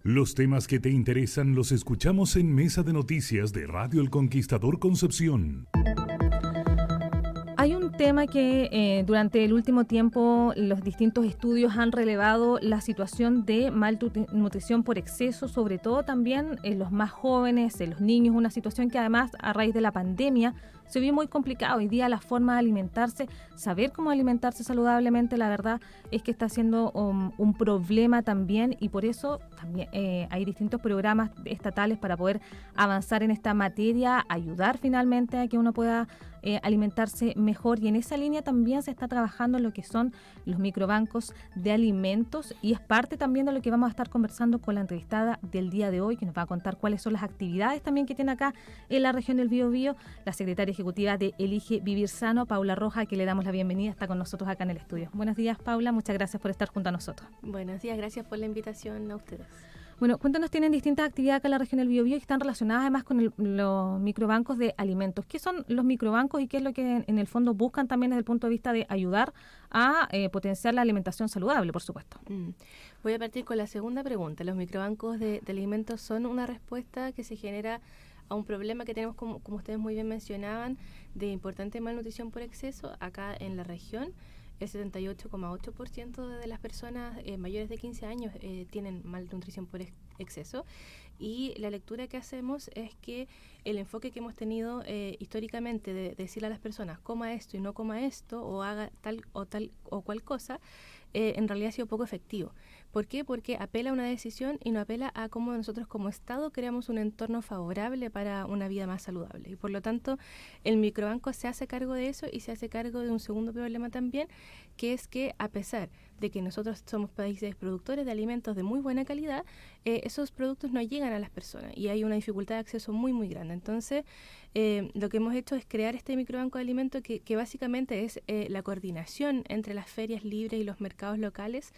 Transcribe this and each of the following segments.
Los temas que te interesan los escuchamos en Mesa de Noticias de Radio El Conquistador Concepción. Hay un tema que durante el último tiempo los distintos estudios han relevado la situación de malnutrición por exceso, sobre todo también en los más jóvenes, en los niños, una situación que además a raíz de la pandemia se vio muy complicado. Hoy día la forma de alimentarse, saber cómo alimentarse saludablemente, la verdad es que está siendo un problema también, y por eso también hay distintos programas estatales para poder avanzar en esta materia, ayudar finalmente a que uno pueda alimentarse mejor, y en esa línea también se está trabajando en lo que son los microbancos de alimentos, y es parte también de lo que vamos a estar conversando con la entrevistada del día de hoy, que nos va a contar cuáles son las actividades también que tiene acá en la región del Biobío, la secretaria ejecutiva de Elige Vivir Sano, Paula Roja, que le damos la bienvenida, está con nosotros acá en el estudio. Buenos días, Paula, muchas gracias por estar junto a nosotros. Buenos días, gracias por la invitación a ustedes. Bueno, cuéntanos, tienen distintas actividades acá en la región del Biobío y están relacionadas además con los microbancos de alimentos. ¿Qué son los microbancos y qué es lo que en el fondo buscan también desde el punto de vista de ayudar a potenciar la alimentación saludable, por supuesto? Voy a partir con la segunda pregunta. Los microbancos de alimentos son una respuesta que se genera a un problema que tenemos, como ustedes muy bien mencionaban, de importante malnutrición por exceso acá en la región. El 78,8% de las personas mayores de 15 años tienen malnutrición por exceso, y la lectura que hacemos es que el enfoque que hemos tenido históricamente de decirle a las personas coma esto y no coma esto, o haga tal o cual cosa, en realidad ha sido poco efectivo. ¿Por qué? Porque apela a una decisión y no apela a cómo nosotros como Estado creamos un entorno favorable para una vida más saludable. Y por lo tanto, el microbanco se hace cargo de eso, y se hace cargo de un segundo problema también, que es que a pesar de que nosotros somos países productores de alimentos de muy buena calidad, esos productos no llegan a las personas y hay una dificultad de acceso muy, muy grande. Entonces, lo que hemos hecho es crear este microbanco de alimentos que básicamente es la coordinación entre las ferias libres y los mercados locales,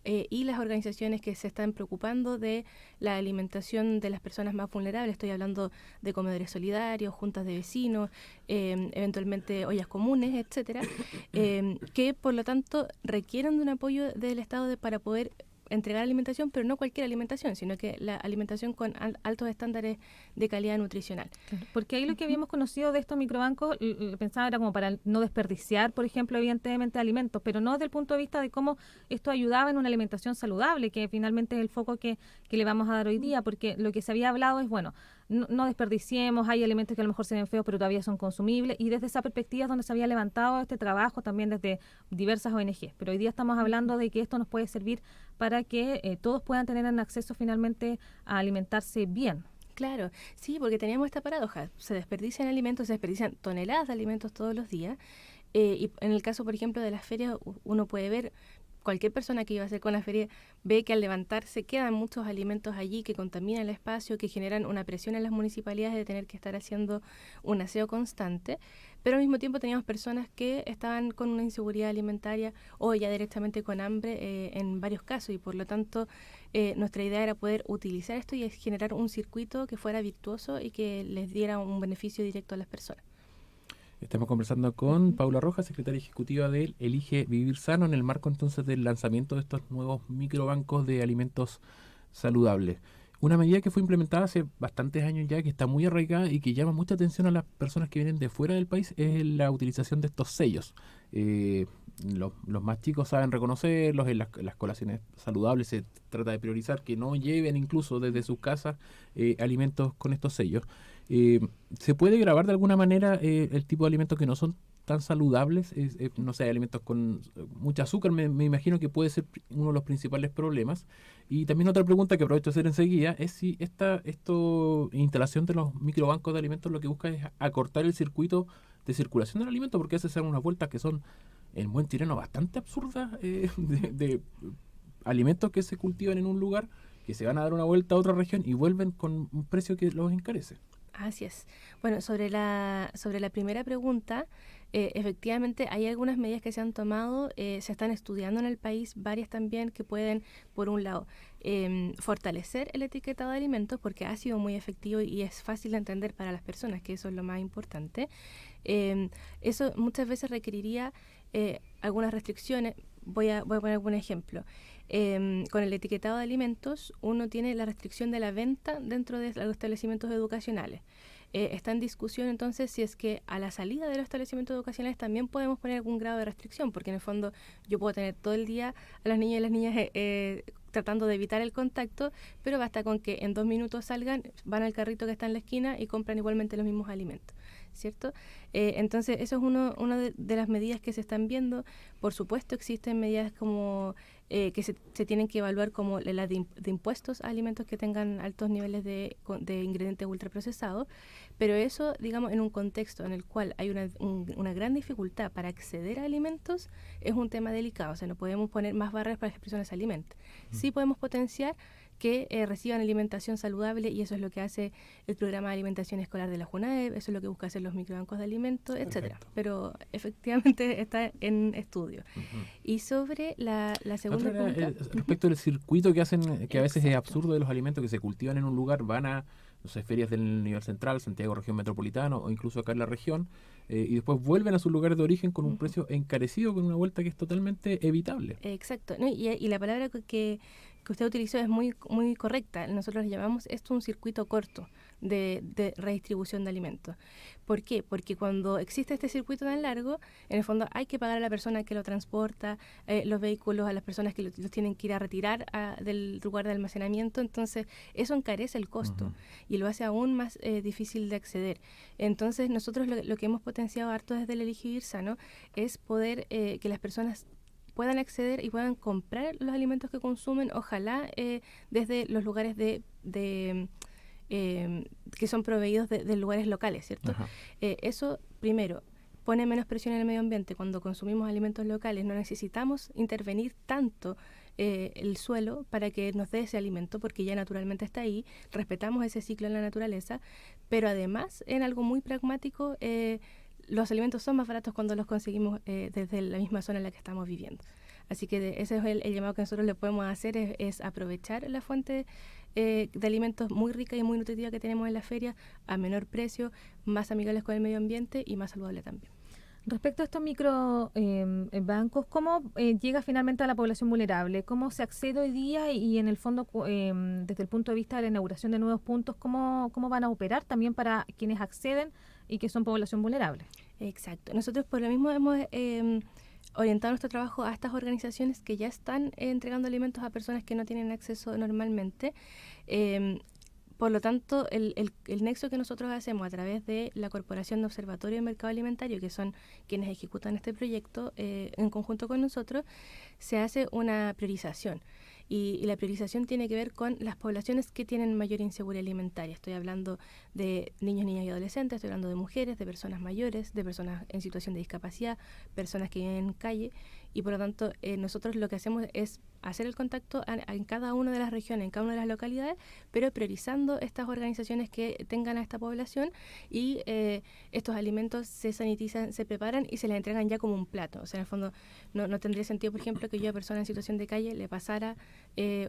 y las organizaciones que se están preocupando de la alimentación de las personas más vulnerables. Estoy hablando de comedores solidarios, juntas de vecinos, eventualmente ollas comunes, etcétera, que por lo tanto requieren de un apoyo del Estado para poder entregar alimentación, pero no cualquier alimentación, sino que la alimentación con altos estándares de calidad nutricional. Claro, porque ahí lo que habíamos conocido de estos microbancos, pensaba era como para no desperdiciar, por ejemplo, evidentemente alimentos, pero no desde el punto de vista de cómo esto ayudaba en una alimentación saludable, que finalmente es el foco que le vamos a dar hoy día, porque lo que se había hablado es, bueno, no desperdiciemos, hay alimentos que a lo mejor se ven feos, pero todavía son consumibles, y desde esa perspectiva es donde se había levantado este trabajo también desde diversas ONGs. Pero hoy día estamos hablando de que esto nos puede servir para que todos puedan tener acceso finalmente a alimentarse bien. Claro, sí, porque teníamos esta paradoja. Se desperdician alimentos, se desperdician toneladas de alimentos todos los días. Y en el caso, por ejemplo, de las ferias, uno puede ver, cualquier persona que iba a hacer con la feria ve que al levantarse quedan muchos alimentos allí que contaminan el espacio, que generan una presión en las municipalidades de tener que estar haciendo un aseo constante, pero al mismo tiempo teníamos personas que estaban con una inseguridad alimentaria o ya directamente con hambre en varios casos, y por lo tanto nuestra idea era poder utilizar esto y generar un circuito que fuera virtuoso y que les diera un beneficio directo a las personas. Estamos conversando con Paula Rojas, secretaria ejecutiva de Elige Vivir Sano, en el marco entonces del lanzamiento de estos nuevos microbancos de alimentos saludables. Una medida que fue implementada hace bastantes años ya, que está muy arraigada y que llama mucha atención a las personas que vienen de fuera del país, es la utilización de estos sellos. Los más chicos saben reconocerlos, en las colaciones saludables se trata de priorizar que no lleven incluso desde sus casas alimentos con estos sellos. ¿Se puede grabar de alguna manera el tipo de alimentos que no son tan saludables? No sé, alimentos con mucho azúcar, me imagino que puede ser uno de los principales problemas. Y también otra pregunta que aprovecho de hacer enseguida es si esta instalación de los microbancos de alimentos lo que busca es acortar el circuito de circulación del alimento, porque a veces se dan unas vueltas que son, en buen chileno, bastante absurdas, de alimentos que se cultivan en un lugar, que se van a dar una vuelta a otra región y vuelven con un precio que los encarece. Así es. Bueno, sobre la primera pregunta, efectivamente hay algunas medidas que se han tomado, se están estudiando en el país, varias también que pueden, por un lado, fortalecer el etiquetado de alimentos, porque ha sido muy efectivo y es fácil de entender para las personas, que eso es lo más importante. Eso muchas veces requeriría algunas restricciones. voy a poner un ejemplo. Con el etiquetado de alimentos, uno tiene la restricción de la venta dentro de los establecimientos educacionales. Está en discusión entonces si es que a la salida de los establecimientos educacionales también podemos poner algún grado de restricción, porque en el fondo yo puedo tener todo el día a los niños y las niñas tratando de evitar el contacto, pero basta con que en 2 minutos salgan, van al carrito que está en la esquina y compran igualmente los mismos alimentos, ¿cierto? Entonces eso es una de las medidas que se están viendo. Por supuesto existen medidas como que se tienen que evaluar como las de impuestos a alimentos que tengan altos niveles de ingredientes ultraprocesados, pero eso, digamos, en un contexto en el cual hay una gran dificultad para acceder a alimentos, es un tema delicado. O sea, no podemos poner más barreras para que las personas se alimenten. Sí podemos potenciar que reciban alimentación saludable, y eso es lo que hace el programa de alimentación escolar de la JUNAEB, eso es lo que busca hacer los microbancos de alimentos, etcétera. Pero efectivamente está en estudio. Y sobre la segunda pregunta, respecto del circuito que hacen, que a veces es absurdo, de los alimentos que se cultivan en un lugar, van a, no sé, ferias del nivel central, Santiago, región metropolitana, o incluso acá en la región, y después vuelven a sus lugares de origen con un precio encarecido, con una vuelta que es totalmente evitable. Exacto, ¿no? Y la palabra que usted utilizó es muy correcta. Nosotros le llamamos esto un circuito corto de redistribución de alimentos. ¿Por qué? Porque cuando existe este circuito tan largo, en el fondo hay que pagar a la persona que lo transporta, los vehículos, a las personas que los tienen que ir a retirar del lugar de almacenamiento. Entonces eso encarece el costo y lo hace aún más difícil de acceder. Entonces nosotros lo que hemos potenciado harto desde el Elige Vivir Sano es poder que las personas puedan acceder y puedan comprar los alimentos que consumen, ojalá desde los lugares que son proveídos de lugares locales, ¿cierto? Eso, primero, pone menos presión en el medio ambiente. Cuando consumimos alimentos locales no necesitamos intervenir tanto el suelo para que nos dé ese alimento, porque ya naturalmente está ahí, respetamos ese ciclo en la naturaleza, pero además, en algo muy pragmático, los alimentos son más baratos cuando los conseguimos desde la misma zona en la que estamos viviendo. Así que ese es el llamado que nosotros le podemos hacer, es aprovechar la fuente de alimentos muy rica y muy nutritiva que tenemos en la feria a menor precio, más amigables con el medio ambiente y más saludable también. Respecto a estos microbancos, ¿cómo llega finalmente a la población vulnerable? ¿Cómo se accede hoy día? Y en el fondo, desde el punto de vista de la inauguración de nuevos puntos, ¿cómo van a operar también para quienes acceden y que son población vulnerable? Exacto. Nosotros por lo mismo hemos orientado nuestro trabajo a estas organizaciones que ya están entregando alimentos a personas que no tienen acceso normalmente. Por lo tanto, el nexo que nosotros hacemos a través de la Corporación de Observatorio de Mercado Alimentario, que son quienes ejecutan este proyecto en conjunto con nosotros, se hace una priorización. Y la priorización tiene que ver con las poblaciones que tienen mayor inseguridad alimentaria. Estoy hablando de niños, niñas y adolescentes, estoy hablando de mujeres, de personas mayores, de personas en situación de discapacidad, personas que viven en calle. Y por lo tanto, nosotros lo que hacemos es hacer el contacto en cada una de las regiones, en cada una de las localidades, pero priorizando estas organizaciones que tengan a esta población, y estos alimentos se sanitizan, se preparan y se les entregan ya como un plato. O sea, en el fondo no tendría sentido, por ejemplo, que yo a persona en situación de calle le pasara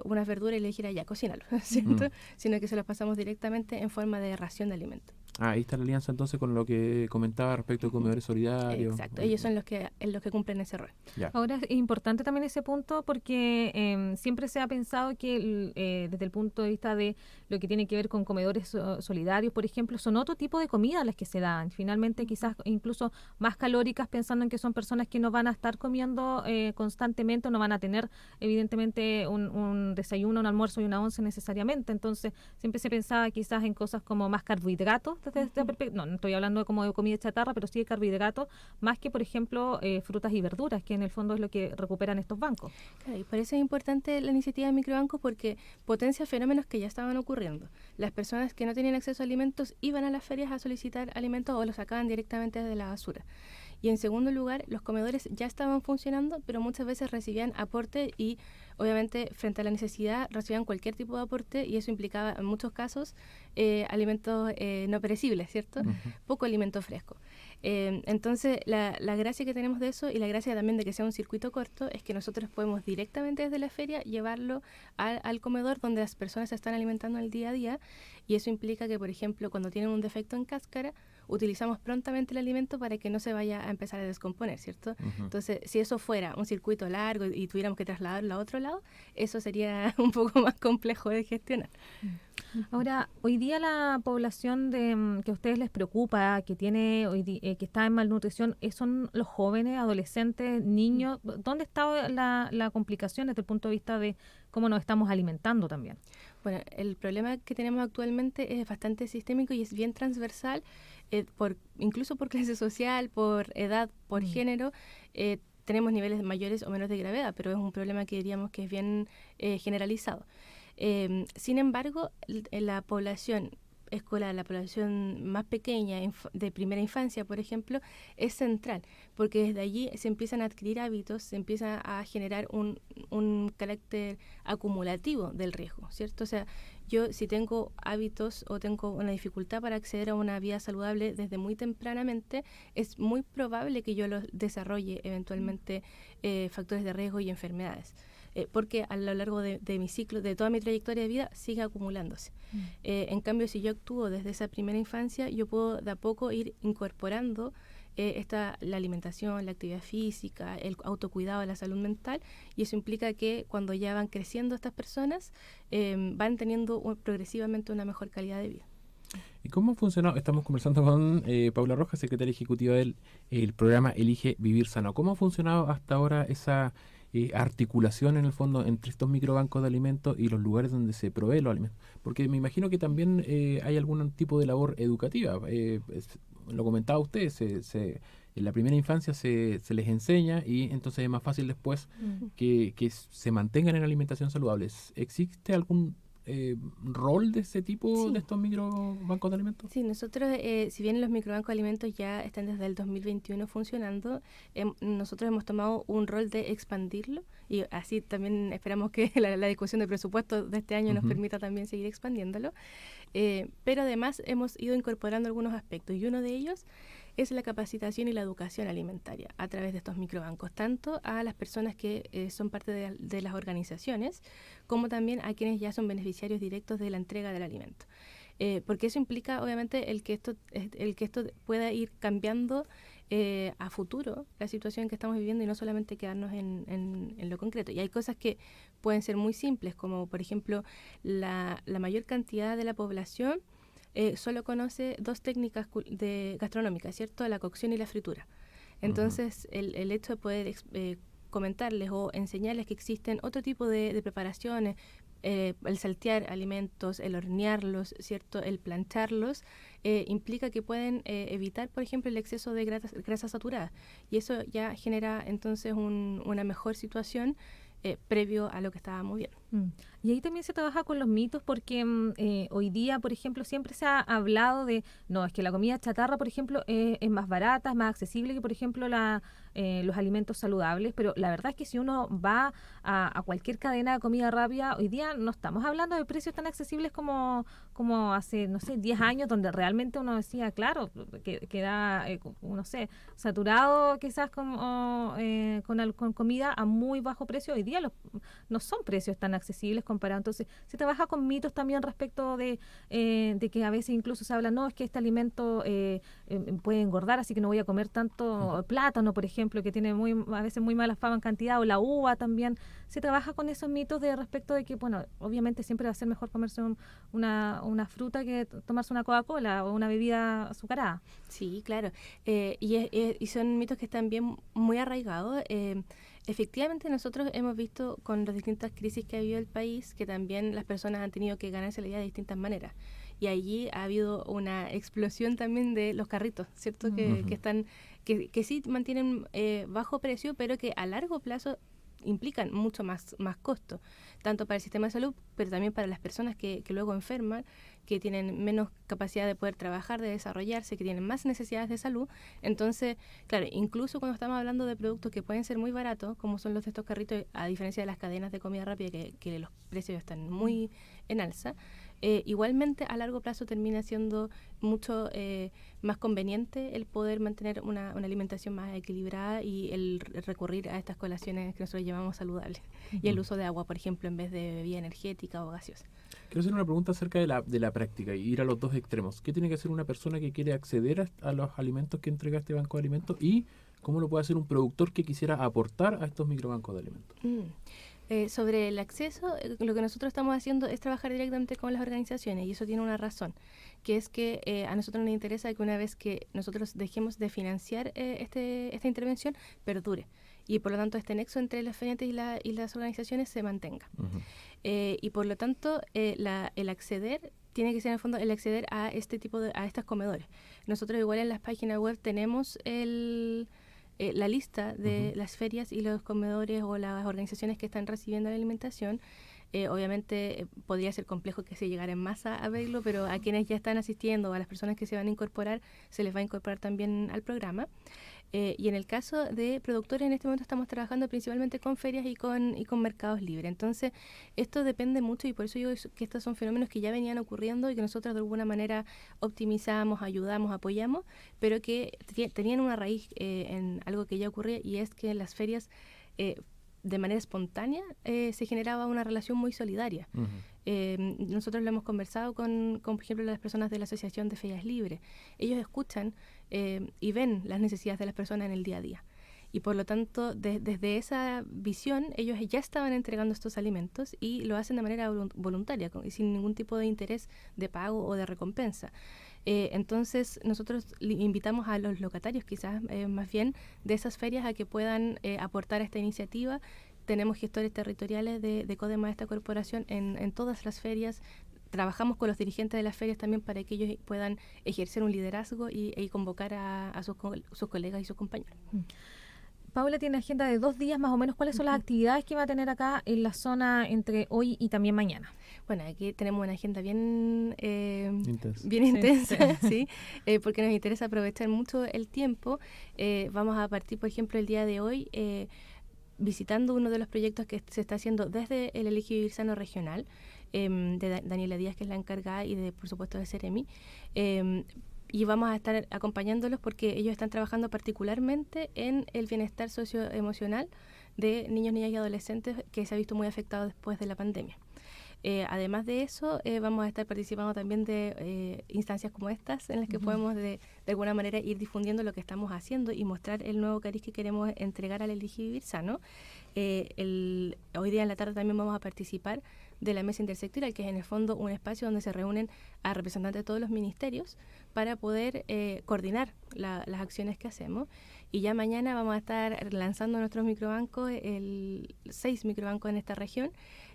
unas verduras y le dijera ya, cocínalo, ¿cierto? Sino que se los pasamos directamente en forma de ración de alimentos. Ahí está la alianza entonces con lo que comentaba respecto a comedores solidarios. Exacto, ellos son los que cumplen ese rol. Ya. Ahora es importante también ese punto porque siempre se ha pensado que desde el punto de vista de lo que tiene que ver con comedores solidarios, por ejemplo, son otro tipo de comida las que se dan. Finalmente quizás incluso más calóricas, pensando en que son personas que no van a estar comiendo constantemente, no van a tener evidentemente un desayuno, un almuerzo y una once necesariamente. Entonces siempre se pensaba quizás en cosas como más carbohidratos. No estoy hablando como de comida chatarra, pero sí de carbohidratos, más que, por ejemplo, frutas y verduras, que en el fondo es lo que recuperan estos bancos. Claro, y por eso es importante la iniciativa de microbancos, porque potencia fenómenos que ya estaban ocurriendo. Las personas que no tenían acceso a alimentos iban a las ferias a solicitar alimentos o los sacaban directamente desde la basura. Y en segundo lugar, los comedores ya estaban funcionando, pero muchas veces recibían aporte y obviamente frente a la necesidad recibían cualquier tipo de aporte y eso implicaba en muchos casos alimentos no perecibles, ¿cierto? Poco alimento fresco. Entonces, la gracia que tenemos de eso y la gracia también de que sea un circuito corto es que nosotros podemos directamente desde la feria llevarlo al comedor donde las personas se están alimentando al día a día, y eso implica que, por ejemplo, cuando tienen un defecto en cáscara, utilizamos prontamente el alimento para que no se vaya a empezar a descomponer, ¿cierto? Entonces, si eso fuera un circuito largo y tuviéramos que trasladarlo a otro lado, eso sería un poco más complejo de gestionar. Ahora, hoy día la población que a ustedes les preocupa, que tiene que está en malnutrición, ¿son los jóvenes, adolescentes, niños? ¿Dónde está la complicación desde el punto de vista de cómo nos estamos alimentando también? Bueno, el problema que tenemos actualmente es bastante sistémico y es bien transversal, incluso por clase social, por edad, por género. Tenemos niveles mayores o menos de gravedad, pero es un problema que diríamos que es bien generalizado. Sin embargo, la población escolar, la población más pequeña, de primera infancia, por ejemplo, es central, porque desde allí se empiezan a adquirir hábitos, se empieza a generar un carácter acumulativo del riesgo, ¿cierto? O sea, yo si tengo hábitos o tengo una dificultad para acceder a una vida saludable desde muy tempranamente, es muy probable que yo los desarrolle eventualmente factores de riesgo y enfermedades. Porque a lo largo de mi ciclo, de toda mi trayectoria de vida, sigue acumulándose. En cambio, si yo actúo desde esa primera infancia, yo puedo de a poco ir incorporando la alimentación, la actividad física, el autocuidado, la salud mental, y eso implica que cuando ya van creciendo estas personas, van teniendo progresivamente una mejor calidad de vida. ¿Y cómo ha funcionado? Estamos conversando con Paula Rojas, secretaria ejecutiva del programa Elige Vivir Sano. ¿Cómo ha funcionado hasta ahora esa articulación en el fondo entre estos microbancos de alimentos y los lugares donde se provee los alimentos? Porque me imagino que también hay algún tipo de labor educativa. Lo comentaba usted, en la primera infancia se les enseña y entonces es más fácil después que se mantengan en alimentación saludable. ¿Existe algún rol de ese tipo de estos microbancos de alimentos? Sí, nosotros, si bien los microbancos de alimentos ya están desde el 2021 funcionando, nosotros hemos tomado un rol de expandirlo y así también esperamos que la discusión de presupuesto de este año nos permita también seguir expandiéndolo. Pero además hemos ido incorporando algunos aspectos y uno de ellos es la capacitación y la educación alimentaria a través de estos microbancos, tanto a las personas que son parte de las organizaciones, como también a quienes ya son beneficiarios directos de la entrega del alimento. Porque eso implica, obviamente, el que esto pueda ir cambiando a futuro la situación que estamos viviendo y no solamente quedarnos en lo concreto. Y hay cosas que pueden ser muy simples, como por ejemplo la mayor cantidad de la población solo conoce dos técnicas gastronómicas, ¿cierto? La cocción y la fritura. Entonces, el hecho de poder comentarles o enseñarles que existen otro tipo de preparaciones, el saltear alimentos, el hornearlos, ¿cierto? El plancharlos, implica que pueden evitar, por ejemplo, el exceso de grasas saturadas. Y eso ya genera entonces una mejor situación previo a lo que estábamos viendo. Y ahí también se trabaja con los mitos porque hoy día, por ejemplo, siempre se ha hablado de, no, es que la comida chatarra, por ejemplo, es más barata, es más accesible que, por ejemplo, los alimentos saludables, pero la verdad es que si uno va a cualquier cadena de comida rápida, hoy día no estamos hablando de precios tan accesibles como hace, no sé, 10 años, donde realmente uno decía, claro, que queda, no sé, saturado quizás con comida a muy bajo precio. Hoy día no son precios tan accesibles comparados. Entonces, se trabaja con mitos también respecto de que a veces incluso se habla, no, es que este alimento puede engordar, así que no voy a comer tanto plátano, por ejemplo, que tiene a veces muy mala fama en cantidad, o la uva también. Se trabaja con esos mitos de respecto de que, bueno, obviamente siempre va a ser mejor comerse una fruta que tomarse una Coca-Cola o una bebida azucarada. Sí, claro. Y son mitos que están bien muy arraigados. Efectivamente, nosotros hemos visto con las distintas crisis que ha habido el país que también las personas han tenido que ganarse la vida de distintas maneras. Y allí ha habido una explosión también de los carritos, ¿cierto? Que sí mantienen bajo precio, pero que a largo plazo implican mucho más costo, tanto para el sistema de salud, pero también para las personas que luego enferman, que tienen menos capacidad de poder trabajar, de desarrollarse, que tienen más necesidades de salud. Entonces, claro, incluso cuando estamos hablando de productos que pueden ser muy baratos, como son los de estos carritos, a diferencia de las cadenas de comida rápida, que los precios están muy en alza, igualmente a largo plazo termina siendo mucho más conveniente el poder mantener una alimentación más equilibrada y el recurrir a estas colaciones que nosotros llamamos saludables. Y el uso de agua, por ejemplo, en vez de bebida energética o gaseosa. Quiero hacer una pregunta acerca de la práctica y ir a los dos extremos. ¿Qué tiene que hacer una persona que quiere acceder a los alimentos que entrega este banco de alimentos y cómo lo puede hacer un productor que quisiera aportar a estos microbancos de alimentos? Sobre el acceso, lo que nosotros estamos haciendo es trabajar directamente con las organizaciones y eso tiene una razón, que es que a nosotros nos interesa que una vez que nosotros dejemos de financiar esta intervención, perdure y por lo tanto este nexo entre las feriantes y las organizaciones se mantenga. Uh-huh. Y por lo tanto el acceder tiene que ser en el fondo el acceder a este tipo a estos comedores. Nosotros igual en las páginas web tenemos la lista de las ferias y los comedores o las organizaciones que están recibiendo la alimentación. Obviamente podría ser complejo que se llegara en masa a verlo, pero a quienes ya están asistiendo o a las personas que se van a incorporar, se les va a incorporar también al programa. Y en el caso de productores, en este momento estamos trabajando principalmente con ferias y con mercados libres. Entonces, esto depende mucho y por eso digo que estos son fenómenos que ya venían ocurriendo y que nosotros de alguna manera optimizamos, ayudamos, apoyamos, pero que tenían una raíz en algo que ya ocurría y es que en las ferias de manera espontánea se generaba una relación muy solidaria. Uh-huh. Nosotros lo hemos conversado con, por ejemplo, las personas de la Asociación de Ferias Libres. Ellos escuchan y ven las necesidades de las personas en el día a día. Y por lo tanto, desde esa visión, ellos ya estaban entregando estos alimentos y lo hacen de manera voluntaria, sin ningún tipo de interés de pago o de recompensa. Entonces, nosotros invitamos a los locatarios, quizás más bien, de esas ferias a que puedan aportar a esta iniciativa. Tenemos gestores territoriales de CODEMA, esta corporación, en todas las ferias. Trabajamos con los dirigentes de las ferias también para que ellos puedan ejercer un liderazgo y convocar a sus colegas y sus compañeros. Paula tiene agenda de 2 días más o menos. ¿Cuáles son las actividades que va a tener acá en la zona entre hoy y también mañana? Bueno, aquí tenemos una agenda bien intensa, ¿sí? Porque nos interesa aprovechar mucho el tiempo. Vamos a partir, por ejemplo, el día de hoy visitando uno de los proyectos que se está haciendo desde el Elige Vivir Sano regional, de Daniela Díaz, que es la encargada, y por supuesto de Seremi. Y vamos a estar acompañándolos porque ellos están trabajando particularmente en el bienestar socioemocional de niños, niñas y adolescentes que se ha visto muy afectado después de la pandemia. Además de eso, vamos a estar participando también de instancias como estas en las que podemos de alguna manera ir difundiendo lo que estamos haciendo y mostrar el nuevo cariz que queremos entregar al Elige Vivir Sano. Hoy día en la tarde también vamos a participar de la mesa intersectorial, que es en el fondo un espacio donde se reúnen a representantes de todos los ministerios para poder coordinar las acciones que hacemos. Y ya mañana vamos a estar lanzando nuestros microbancos, 6 microbancos en esta región,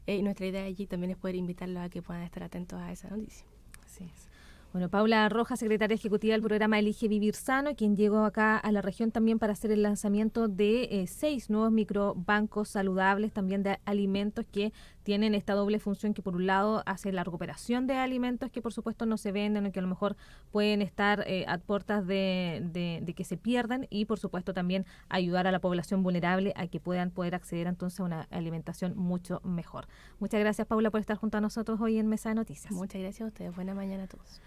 y nuestra idea allí también es poder invitarlos a que puedan estar atentos a esa noticia. Así es. Bueno, Paula Rojas, secretaria ejecutiva del programa Elige Vivir Sano, quien llegó acá a la región también para hacer el lanzamiento de 6 nuevos microbancos saludables, también de alimentos que tienen esta doble función, que por un lado hace la recuperación de alimentos que por supuesto no se venden o que a lo mejor pueden estar a puertas de que se pierdan, y por supuesto también ayudar a la población vulnerable a que puedan poder acceder entonces a una alimentación mucho mejor. Muchas gracias, Paula, por estar junto a nosotros hoy en Mesa de Noticias. Muchas gracias a ustedes. Buena mañana a todos.